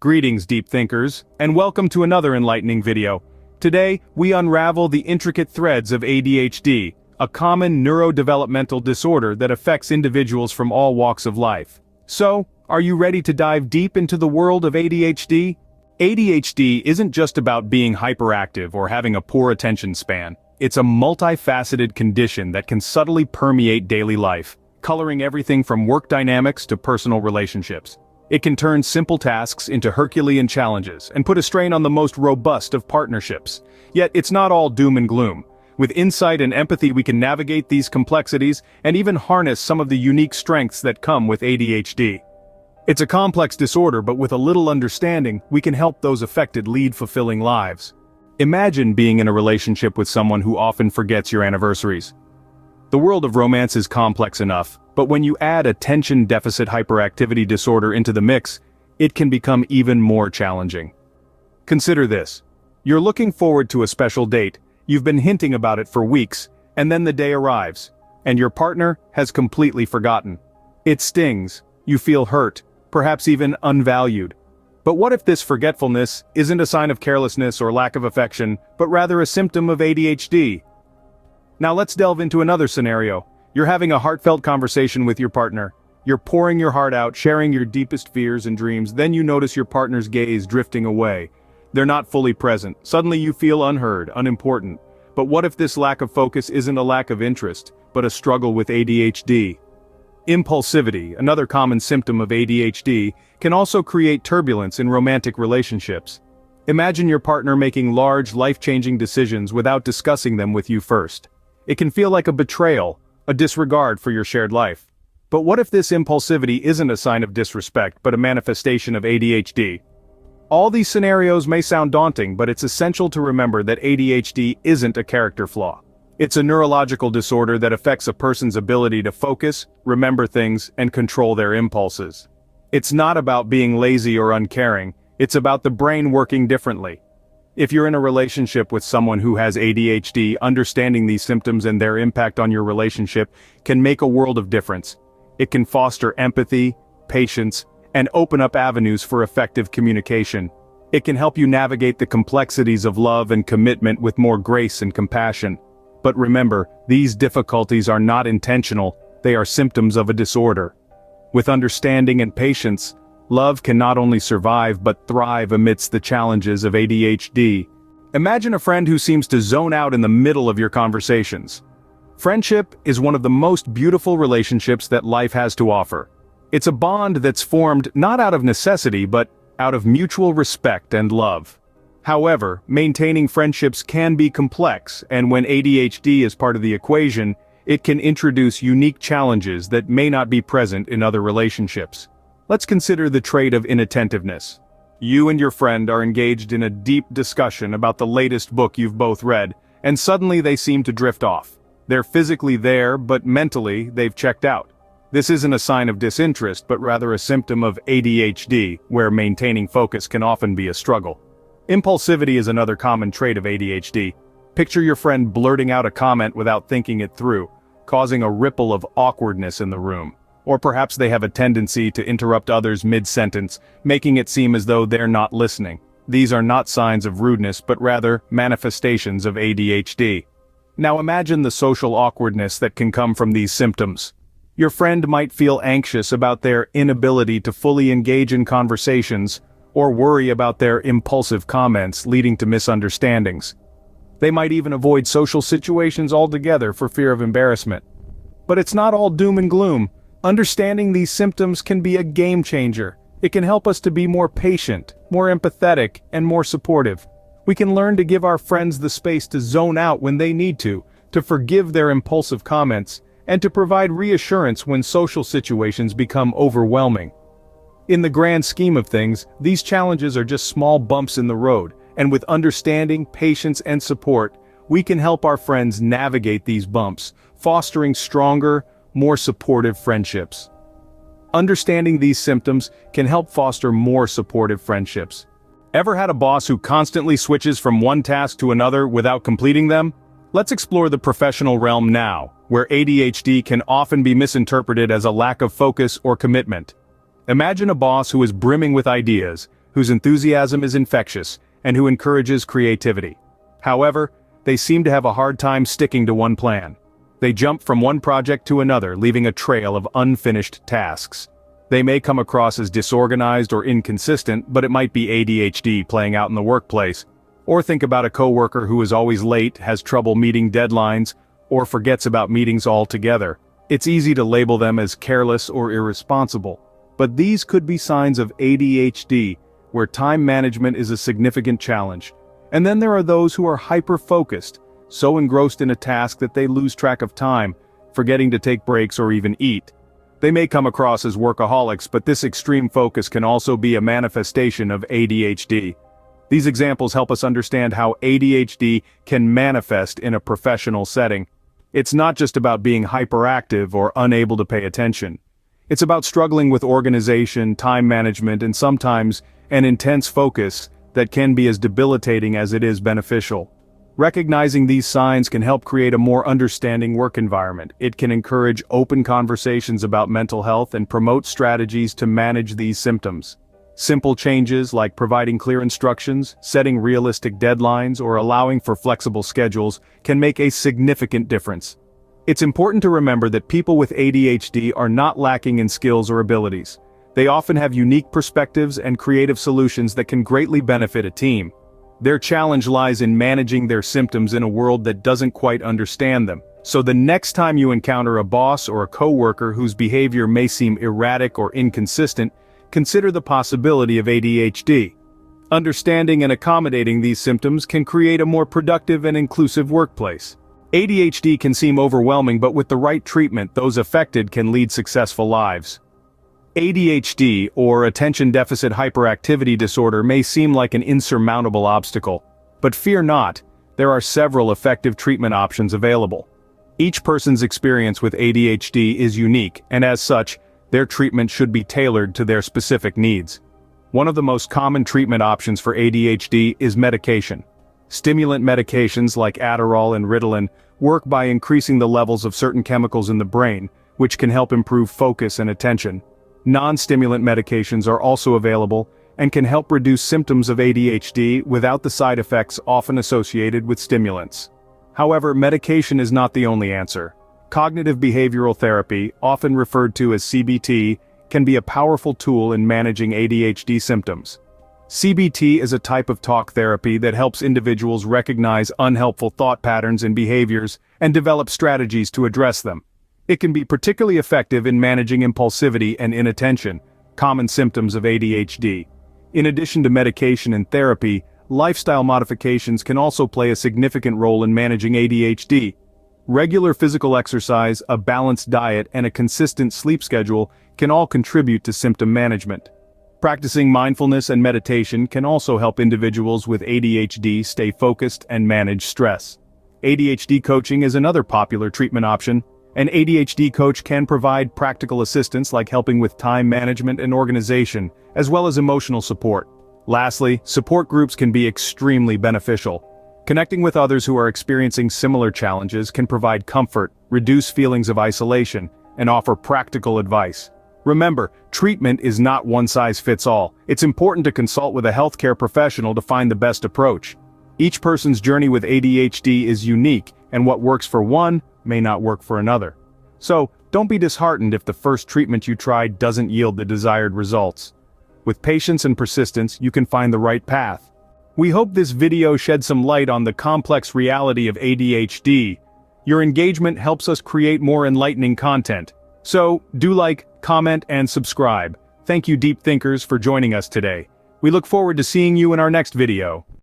Greetings, deep thinkers, and welcome to another enlightening video. Today, we unravel the intricate threads of ADHD, a common neurodevelopmental disorder that affects individuals from all walks of life. So, are you ready to dive deep into the world of ADHD? ADHD isn't just about being hyperactive or having a poor attention span. It's a multifaceted condition that can subtly permeate daily life, coloring everything from work dynamics to personal relationships. It can turn simple tasks into Herculean challenges and put a strain on the most robust of partnerships. Yet it's not all doom and gloom. With insight and empathy we can navigate these complexities and even harness some of the unique strengths that come with ADHD. It's a complex disorder, but with a little understanding, we can help those affected lead fulfilling lives. Imagine being in a relationship with someone who often forgets your anniversaries. The world of romance is complex enough, but when you add attention deficit hyperactivity disorder into the mix, it can become even more challenging. Consider this. You're looking forward to a special date, you've been hinting about it for weeks, and then the day arrives, and your partner has completely forgotten. It stings, you feel hurt, perhaps even unvalued. But what if this forgetfulness isn't a sign of carelessness or lack of affection, but rather a symptom of ADHD? Now let's delve into another scenario. You're having a heartfelt conversation with your partner. You're pouring your heart out, sharing your deepest fears and dreams, then you notice your partner's gaze drifting away. They're not fully present. Suddenly you feel unheard, unimportant. But what if this lack of focus isn't a lack of interest, but a struggle with ADHD? Impulsivity, another common symptom of ADHD, can also create turbulence in romantic relationships. Imagine your partner making large, life-changing decisions without discussing them with you first. It can feel like a betrayal, a disregard for your shared life. But what if this impulsivity isn't a sign of disrespect, but a manifestation of ADHD? All these scenarios may sound daunting, but it's essential to remember that ADHD isn't a character flaw. It's a neurological disorder that affects a person's ability to focus, remember things, and control their impulses. It's not about being lazy or uncaring, it's about the brain working differently. If you're in a relationship with someone who has ADHD, understanding these symptoms and their impact on your relationship can make a world of difference. It can foster empathy, patience, and open up avenues for effective communication. It can help you navigate the complexities of love and commitment with more grace and compassion. But remember, these difficulties are not intentional, they are symptoms of a disorder. With understanding and patience, love can not only survive but thrive amidst the challenges of ADHD. Imagine a friend who seems to zone out in the middle of your conversations. Friendship is one of the most beautiful relationships that life has to offer. It's a bond that's formed not out of necessity but out of mutual respect and love. However, maintaining friendships can be complex, and when ADHD is part of the equation, it can introduce unique challenges that may not be present in other relationships. Let's consider the trait of inattentiveness. You and your friend are engaged in a deep discussion about the latest book you've both read, and suddenly they seem to drift off. They're physically there, but mentally, they've checked out. This isn't a sign of disinterest, but rather a symptom of ADHD, where maintaining focus can often be a struggle. Impulsivity is another common trait of ADHD. Picture your friend blurting out a comment without thinking it through, causing a ripple of awkwardness in the room. Or perhaps they have a tendency to interrupt others mid-sentence, making it seem as though they're not listening. These are not signs of rudeness, but rather manifestations of ADHD. Now imagine the social awkwardness that can come from these symptoms. Your friend might feel anxious about their inability to fully engage in conversations, or worry about their impulsive comments leading to misunderstandings. They might even avoid social situations altogether for fear of embarrassment. But it's not all doom and gloom. Understanding these symptoms can be a game changer. It can help us to be more patient, more empathetic, and more supportive. We can learn to give our friends the space to zone out when they need to forgive their impulsive comments, and to provide reassurance when social situations become overwhelming. In the grand scheme of things, these challenges are just small bumps in the road, and with understanding, patience, and support, we can help our friends navigate these bumps, fostering stronger, more supportive friendships. Understanding these symptoms can help foster more supportive friendships. Ever had a boss who constantly switches from one task to another without completing them? Let's explore the professional realm now, where ADHD can often be misinterpreted as a lack of focus or commitment. Imagine a boss who is brimming with ideas, whose enthusiasm is infectious, and who encourages creativity. However, they seem to have a hard time sticking to one plan. They jump from one project to another, leaving a trail of unfinished tasks. They may come across as disorganized or inconsistent, but it might be ADHD playing out in the workplace. Or think about a coworker who is always late, has trouble meeting deadlines, or forgets about meetings altogether. It's easy to label them as careless or irresponsible. But these could be signs of ADHD, where time management is a significant challenge. And then there are those who are hyper-focused, so engrossed in a task that they lose track of time, forgetting to take breaks or even eat. They may come across as workaholics, but this extreme focus can also be a manifestation of ADHD. These examples help us understand how ADHD can manifest in a professional setting. It's not just about being hyperactive or unable to pay attention. It's about struggling with organization, time management, and sometimes an intense focus that can be as debilitating as it is beneficial. Recognizing these signs can help create a more understanding work environment. It can encourage open conversations about mental health and promote strategies to manage these symptoms. Simple changes like providing clear instructions, setting realistic deadlines, or allowing for flexible schedules can make a significant difference. It's important to remember that people with ADHD are not lacking in skills or abilities. They often have unique perspectives and creative solutions that can greatly benefit a team. Their challenge lies in managing their symptoms in a world that doesn't quite understand them. So the next time you encounter a boss or a coworker whose behavior may seem erratic or inconsistent, consider the possibility of ADHD. Understanding and accommodating these symptoms can create a more productive and inclusive workplace. ADHD can seem overwhelming, but with the right treatment, those affected can lead successful lives. ADHD, or attention deficit hyperactivity disorder, may seem like an insurmountable obstacle. But fear not, there are several effective treatment options available. Each person's experience with ADHD is unique, and as such, their treatment should be tailored to their specific needs. One of the most common treatment options for ADHD is medication. Stimulant medications like Adderall and Ritalin work by increasing the levels of certain chemicals in the brain, which can help improve focus and attention. Non-stimulant medications are also available and can help reduce symptoms of ADHD without the side effects often associated with stimulants. However, medication is not the only answer. Cognitive behavioral therapy, often referred to as CBT, can be a powerful tool in managing ADHD symptoms. CBT is a type of talk therapy that helps individuals recognize unhelpful thought patterns and behaviors and develop strategies to address them. It can be particularly effective in managing impulsivity and inattention, common symptoms of ADHD. In addition to medication and therapy, lifestyle modifications can also play a significant role in managing ADHD. Regular physical exercise, a balanced diet, and a consistent sleep schedule can all contribute to symptom management. Practicing mindfulness and meditation can also help individuals with ADHD stay focused and manage stress. ADHD coaching is another popular treatment option. An ADHD coach can provide practical assistance like helping with time management and organization, as well as emotional support. Lastly, support groups can be extremely beneficial. Connecting with others who are experiencing similar challenges can provide comfort, reduce feelings of isolation, and offer practical advice. Remember, treatment is not one size fits all. It's important to consult with a healthcare professional to find the best approach. Each person's journey with ADHD is unique, and what works for one may not work for another. So, don't be disheartened if the first treatment you tried doesn't yield the desired results. With patience and persistence, you can find the right path. We hope this video shed some light on the complex reality of ADHD. Your engagement helps us create more enlightening content. So, do like, comment, and subscribe. Thank you, deep thinkers, for joining us today. We look forward to seeing you in our next video.